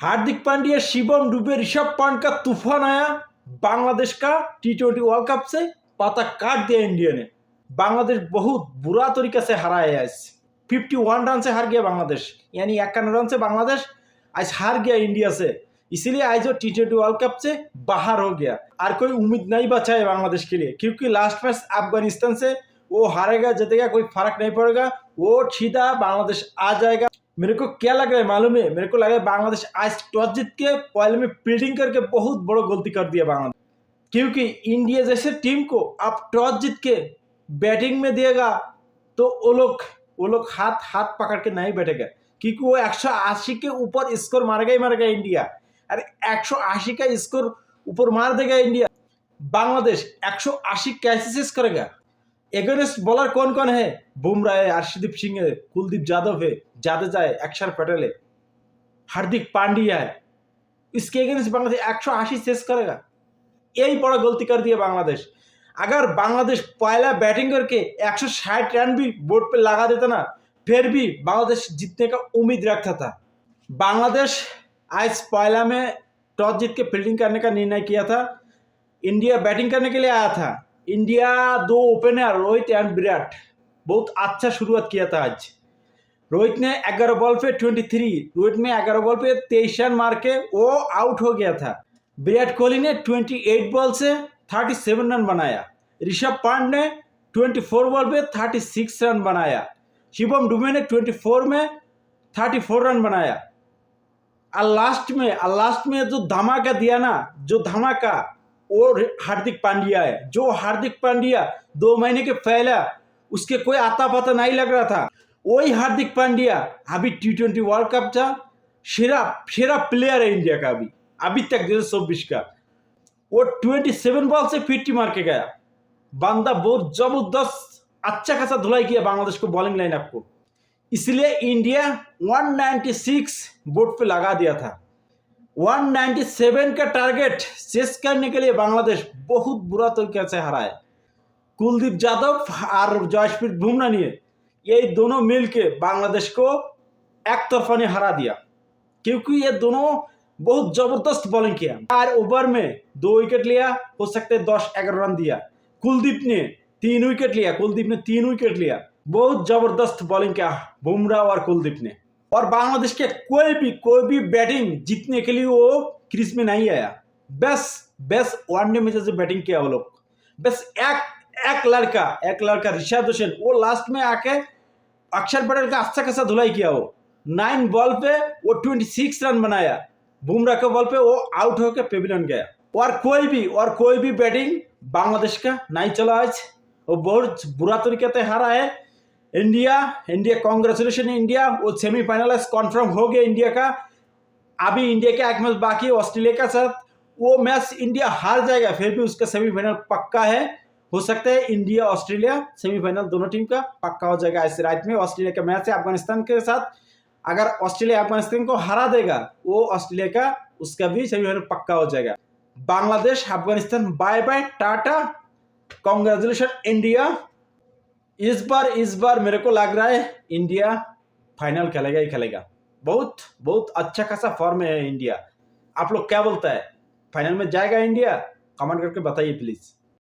हार्दिक पांड्या, शिवम दुबे, ऋषभ पंत का तूफान आया। बांग्लादेश का T20 वर्ल्ड कप से पाता काट दिया इंडिया ने। बांग्लादेश बहुत बुरा तरीके से हराया आज। 51 रन से हार गया बांग्लादेश, यानी 51 रन से बांग्लादेश आज हार गया इंडिया से। इसीलिए आज वो T20 वर्ल्ड कप से बाहर हो गया। और कोई उम्मीद नहीं बचा है बांग्लादेश के लिए, क्योंकि लास्ट मैच अफगानिस्तान से वो हारेगा जीतेगा कोई फर्क नहीं पड़ेगा, वो सीधा बांग्लादेश आ जाएगा। मेरे को क्या लग रहा है मालूम है, मेरे को लग रहा है बांग्लादेश आज टॉस जीत के पहले में फील्डिंग करके बहुत बड़ा गलती कर दिया बांग्लादेश, क्योंकि इंडिया जैसे टीम को आप टॉस जीत के बैटिंग में देगा तो वो लोग हाथ पकड़ के नहीं बैठेगा, क्योंकि वो 180 के ऊपर स्कोर मारेगा ही मारेगा इंडिया। अरे 180 का स्कोर ऊपर मार देगा इंडिया। बांग्लादेश 180 कैसे चेस करेगा? एगेंस्ट बॉलर कौन कौन है? बुमराह है, अर्शदीप सिंह है, कुलदीप यादव है, जाडेजा है, अक्षर पटेल है, हार्दिक पांड्या है। इसके अगेंस्ट बांग्लादेश 180 चेस करेगा? यही बड़ा गलती कर दिया बांग्लादेश। अगर बांग्लादेश पहला बैटिंग करके 160 रन भी बोर्ड पे लगा देता ना, फिर भी बांग्लादेश जीतने का उम्मीद रखता था। बांग्लादेश आज पहला में टॉस जीत के फील्डिंग करने का निर्णय किया था। इंडिया बैटिंग करने के लिए आया था। इंडिया दो ओपनर रोहित एंड विराट बहुत अच्छा शुरुआत किया था आज। रोहित ने 11 बॉल पे 23, रोहित ने 11 बॉल पे 23 रन मार के वो आउट हो गया था। विराट कोहली ने 28 बॉल से 37 रन बनाया। ऋषभ पंत ने 24 बॉल पे 36 रन बनाया। शिवम दुबे ने 24 में 34 रन बनाया। और लास्ट में जो धमाका दिया ना, जो धमाका वो हार्दिक पांड्या है। जो हार्दिक पांड्या 2 महीने के पहले उसके कोई आता पता नहीं लग रहा था, वही हार्दिक पांड्या अभी T20 वर्ल्ड कप का शेरा प्लेयर है इंडिया का अभी तक 2024 का। वो 27 बॉल से 50 मार के गया। बंदा बहुत जबरदस्त अच्छा खासा धुलाई किया बांग्लादेश को बॉलिंग लाइनअप को। इसलिए इंडिया 196 बोर्ड पे लगा दिया था। 197 का टारगेट चेस करने के लिए बांग्लादेश बहुत बुरा तरीके से हारा है। कुलदीप यादव और जसप्रीत बुमराह ने ये दोनों मिलके बांग्लादेश को एक तरफा ने हरा दिया, क्योंकि ये दोनों बहुत जबरदस्त बॉलिंग किया। 4 ओवर में 2 विकेट लिया, हो सकते 10-11 रन दिया। कुलदीप ने 3 विकेट लिया। बहुत जबरदस्त बॉलिंग किया बुमराह और कुलदीप ने। और बांग्लादेश के कोई भी बैटिंग जीतने के लिए वो क्रीज में नहीं आया। बस वनडे में जैसे बैटिंग किया वो लोग। बस एक लड़का रिशाद हुसैन, वो लास्ट में आके अक्षर पटेल का अच्छा खासा धुलाई किया। वो 9 बॉल पे वो 26 रन बनाया। बुमराह के बॉल पे वो आउट होकर पेविलियन गया। और कोई भी बैटिंग बांग्लादेश का नहीं चला आज। वो बहुत बुरा तरीके से हारा है। इंडिया कांग्रेचुलेशन इंडिया, वो सेमीफाइनल कॉन्फर्म हो गया इंडिया का। अभी इंडिया का एक मैच बाकी है ऑस्ट्रेलिया के साथ। वो मैच इंडिया हार जाएगा, फिर भी उसका सेमीफाइनल पक्का है। हो सकता है इंडिया ऑस्ट्रेलिया सेमीफाइनल दोनों टीम का पक्का हो जाएगा। इस रात में ऑस्ट्रेलिया का मैच है अफगानिस्तान के साथ। अगर ऑस्ट्रेलिया अफगानिस्तान को हरा देगा, वो ऑस्ट्रेलिया का उसका भी सेमीफाइनल पक्का हो जाएगा। Bangladesh Afghanistan bye bye tata, congratulation India. इस बार मेरे को लग रहा है इंडिया फाइनल खेलेगा ही खेलेगा। बहुत अच्छा खासा फॉर्म में है इंडिया। आप लोग क्या बोलता है, फाइनल में जाएगा इंडिया? कमेंट करके बताइए प्लीज।